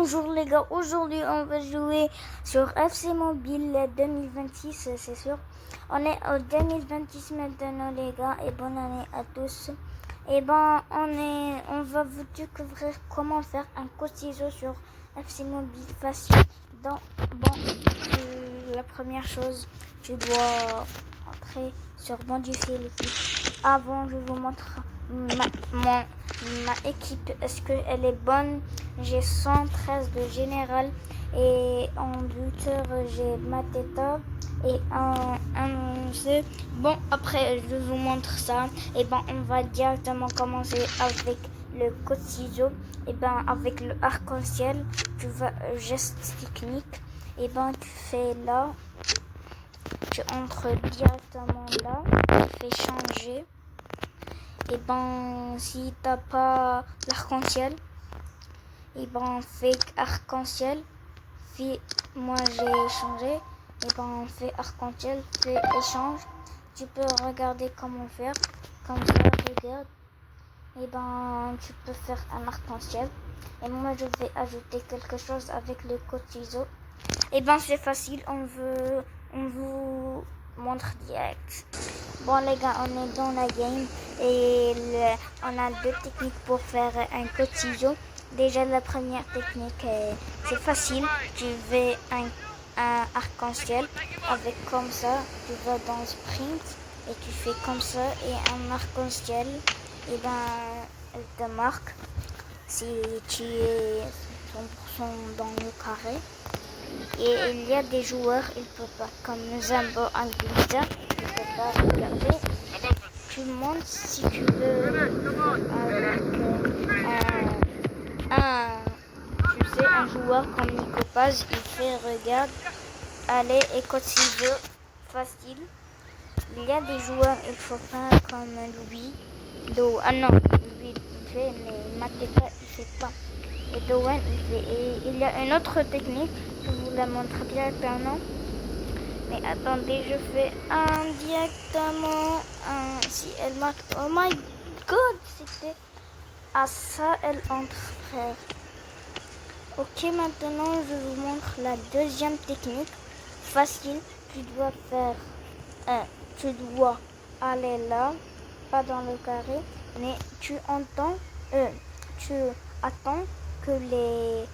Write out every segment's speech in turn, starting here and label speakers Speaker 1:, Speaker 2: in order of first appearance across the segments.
Speaker 1: Bonjour les gars, aujourd'hui on va jouer sur FC Mobile 2026, c'est sûr. On est au 2026 maintenant les gars et bonne année à tous. Et on va vous découvrir comment faire un code ciseaux sur FC Mobile facile. La première chose, tu dois entrer sur modifier l'équipe. Avant, je vous montre ma équipe. Est-ce qu'elle est bonne? J'ai 113 de général et en lutteur j'ai Mateta et un jeu. Bon, après je vous montre ça. On va directement commencer avec le code ciseaux. Avec le arc-en-ciel, tu vas geste technique. Tu fais là, tu entres directement là, tu fais changer. Si t'as pas l'arc-en-ciel, fais arc-en-ciel. Moi j'ai changé. On fait arc-en-ciel, fais échange. Tu peux regarder comment faire. Comme ça, regarde. Tu peux faire un arc-en-ciel. Et moi je vais ajouter quelque chose avec le code ciseaux. C'est facile, on vous montre direct. Bon les gars, on est dans la game et on a deux techniques pour faire un code ciseaux. Déjà la première technique, c'est facile. Tu fais un arc-en-ciel avec comme ça. Tu vas dans sprint et tu fais comme ça et un arc-en-ciel. Elle te marque si tu es 100% dans le carré. Et il y a des joueurs, ils ne peuvent pas, comme Zambo Anguissa, ils ne peuvent pas regarder. Tu montes si tu veux avec un joueur comme Nico Paz, il fait regarde, allez et code ciseaux, facile. Il y a des joueurs, il ne faut pas comme Louis, Louis il fait, mais Mateta il ne fait pas. Et Dowen il fait. Et il y a une autre technique, je vous la montre directement. Mais attendez, je fais directement. Si elle marque, oh my god, c'était à ça, elle entre, frère. Ok, maintenant je vous montre la deuxième technique. Facile, tu dois aller là, pas dans le carré, mais tu attends que les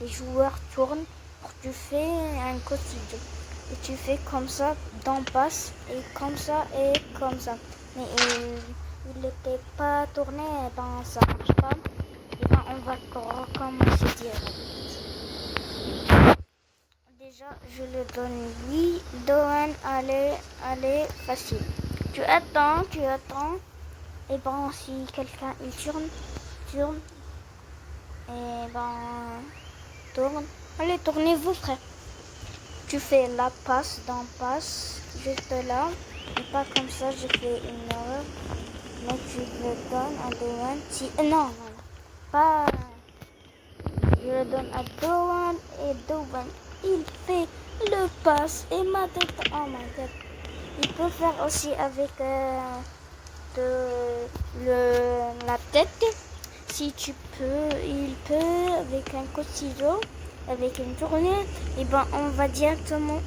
Speaker 1: joueurs tournent. Tu fais un code ciseaux. Et tu fais comme ça, dans passe, et comme ça, et comme ça. Mais il n'était pas tourné, ça marche pas. On va recommencer direct. Déjà, je le donne oui, Dohan, allez, facile. Tu attends. Et si quelqu'un il tourne, tourne. Allez, tournez-vous, frère. Tu fais la passe, juste là. Et pas comme ça, je fais une erreur. Mais tu le donnes à Dohan. Non, pas. Je le donne à Dohan et Dohan, il fait le passe et ma tête. Oh my god. Il peut faire aussi avec la tête. Si tu peux, il peut avec un code ciseaux, avec une tournée. On va directement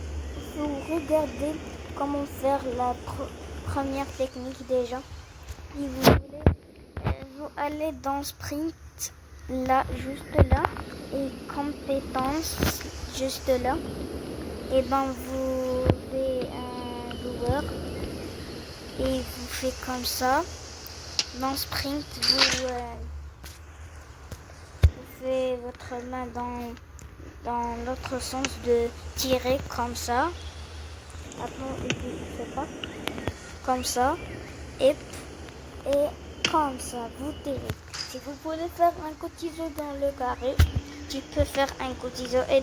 Speaker 1: vous regarder comment faire la première technique déjà. Si vous voulez, vous allez dans sprint, là, juste là, et compétences, juste là. Vous faites un joueur et vous faites comme ça. Dans sprint, vous faites votre main dans l'autre sens de tirer comme ça. Après, il ne fait pas comme ça. Et comme ça, vous tirez. Si vous voulez faire un code ciseaux dans le carré, tu peux faire un code ciseaux. Et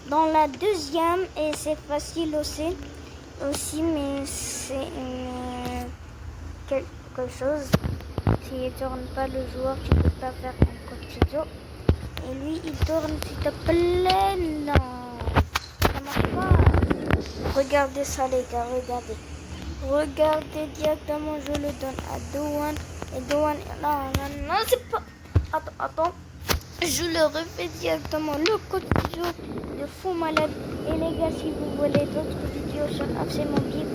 Speaker 1: dans la deuxième, et c'est facile aussi, mais c'est quelque chose. S'il ne tourne pas le joueur, tu ne peux pas faire un code ciseaux. Et lui, il tourne, s'il te plaît. Non, ça marche pas. Regardez ça, les gars, regardez directement, je le donne à Dohan. Et Dohan, non, c'est pas. Attends. je le refais directement le code studio de fou malade. Et les gars, si vous voulez d'autres vidéos sur FC Mobile,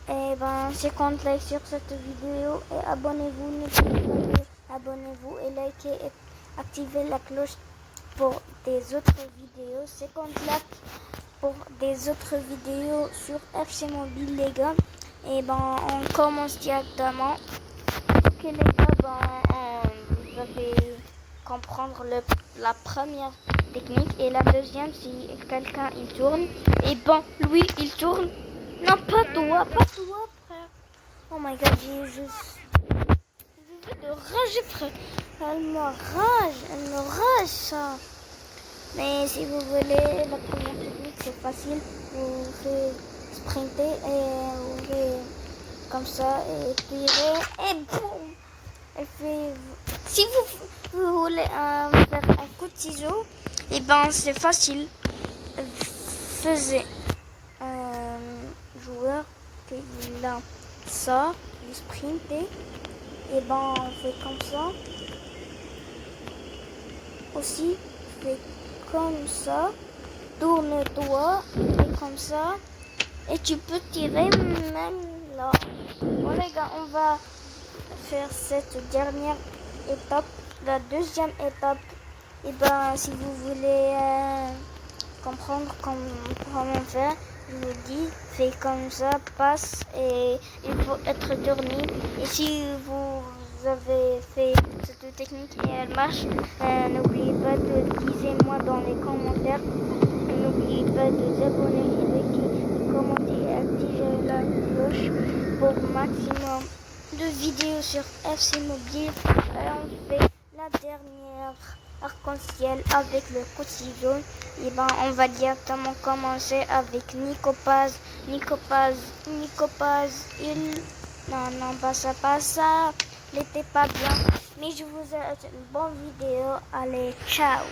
Speaker 1: et ben 50 likes sur cette vidéo et abonnez-vous, n'oubliez pas de abonnez-vous et likez et activez la cloche pour des autres vidéos. 50 likes pour des autres vidéos sur FC Mobile les gars. Et ben on commence directement. Ok les gars, vous allez comprendre la première technique et la deuxième, si quelqu'un il tourne, et ben lui il tourne. Non, pas toi, frère. Oh my god, je veux de rager, frère. Elle me rage ça. Mais si vous voulez, la première technique c'est facile. Vous faites sprinter et vous faites comme ça et tirer et boum. Elle fait. Si vous voulez faire un coup de ciseau, et ben c'est facile. Faisez un joueur qu'il a ça, il sprinter, et ben on fait comme ça. Aussi, fais comme ça, tourne-toi, fais comme ça, et tu peux tirer même là. Bon les gars, on va faire cette dernière étape, la deuxième étape. Et ben si vous voulez comprendre comment faire, je vous dis, fais comme ça, passe et il faut être tourné. Et si vous avez fait cette technique et elle marche, n'oubliez pas de moi dans les commentaires. N'oubliez pas de vous abonner et de commenter et activer la cloche pour maximum de vidéos sur FC Mobile. Et on fait la dernière arc-en-ciel avec le coup de ciseau. Et ben on va directement commencer avec Nicopaz. Non, pas ça. Il n'était pas bien. Mais je vous souhaite une bonne vidéo. Allez, ciao.